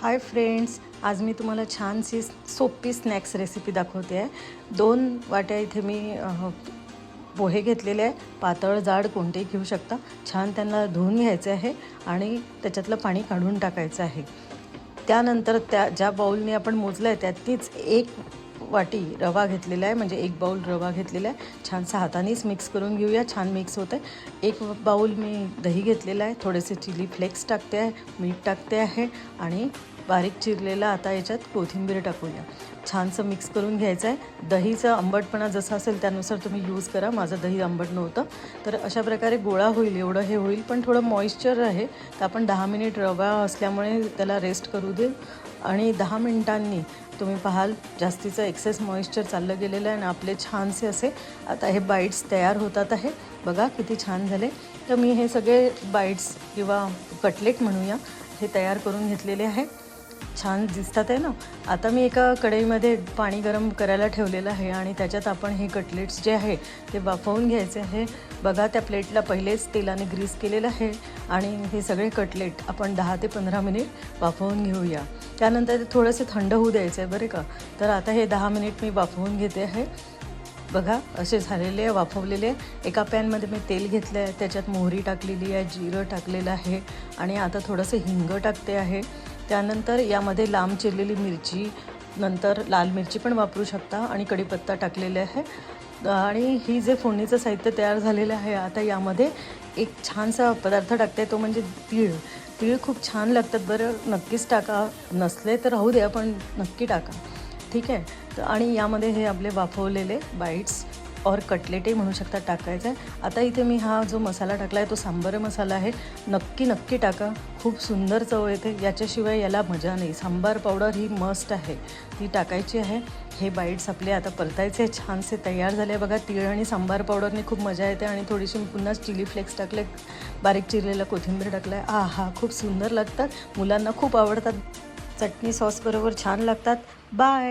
Hi friends, आज मी तुम्हाला छानशी सोपी स्नॅक्स रेसिपी दाखवते आहे। 2 वाट्या इथे मी पोहे घेतलेले आहे। पातळ जाड कोणतेही घेऊ शकता। छान त्यांना धुवून घ्यायचे आहे आणि त्याच्यातलं पाणी काढून टाकायचं आहे। त्यानंतर ज्या बाउलने आपण मोजलं आहे त्यातलीच 1 वाटी रवा घेतलेला आहे, म्हणजे 1 बाउल रवा घेतलेला आहे। छानसा हातानेच मिक्स करून घेऊया, छान मिक्स होतं आहे। 1 बाउल मी दही घेतलेला आहे, थोडेसे चिली फ्लेक्स टाकते आहे, मीठ टाकते आहे आणि बारीक चिरलेला आता याच्यात कोथिंबीर टाकूया। छानसं मिक्स करून घ्यायचं आहे। दहीचा आंबटपणा जसा असेल त्यानुसार तुम्ही यूज करा। माझं दही आंबट नव्हतं, तर अशा प्रकारे गोळा होईल एवढं हे होईल, पण थोडं मॉइश्चर आहे तर आपण 10 मिनिट रवा असल्यामुळे त्याला रेस्ट करू दे आणि 10 मिनिटांनी तुम्ही पाहाल जास्तीचं एक्सेस मॉइश्चर चाललं गेलेलं आहे आणि आपले छानसे असे आता हे बाईट्स तयार होतात आहे। बघा किती छान झाले। तर मी हे सगळे बाईट्स किंवा कटलेट म्हणूया हे तयार करून घेतलेले आहे। छान दिसतात आहे ना। आता मी एका कढईमध्ये पाणी गरम करायला ठेवलेलं आहे आणि त्याच्यात आपण हे कटलेट्स जे आहे ते वाफवून घ्यायचे आहे। बघा त्या प्लेटला पहिलेच तेलाने ग्रीस केलेलं आहे आणि हे सगळे कटलेट आपण 10 ते 15 मिनिट वाफवून घेऊया। त्यानंतर ते थोडेसे थंड होऊ द्यायचे आहे बरं का। तर आता हे 10 मिनिट मी वाफवून घेते आहे। बघा असे झालेले आहे, वाफवलेले। एका पॅनमध्ये मी तेल घेतलं आहे, त्याच्यात मोहरी टाकलेली आहे, जिरं टाकलेलं आहे आणि आता थोडंसं हिंग टाकते आहे। त्यानंतर यामध्ये लांब चिरलेली मिरची, नंतर लाल मिरची पण वापरू शकता आणि कढीपत्ता टाकलेला आहे आणि ही जे फोडणीचं साहित्य तयार झालेलं आहे, आता यामध्ये एक छानसा पदार्थ टाकते, तो म्हणजे तीळ। तीळ खूप छान लागतात बरं, नक्कीच टाका, नसले तर राहू द्या पण नक्की टाका, ठीक आहे। तर आणि यामध्ये हे आपले वाफवलेले बाईट्स और कटलेटही म्हणू शकता टाकायचं आहे। आता इथे मी हा जो मसाला टाकला आहे तो सांबार मसाला आहे, नक्की टाका, खूप सुंदर चव येते। याच्याशिवाय याला मजा नाही। सांबार पावडर ही मस्ट आहे, ती टाकायची आहे। हे बाईट्स आपले आता परतायचे छानसे तयार झाले। बघा तीळ आणि सांबार पावडरने खूप मजा येते आणि थोडीशी पुन्हा चिली फ्लेक्स टाकले, बारीक चिरलेला कोथिंबीर टाकला आहे। आहा, खूप सुंदर लागतात, मुलांना खूप आवडतात, चटणी सॉस बरोबर छान लागतात। बाय।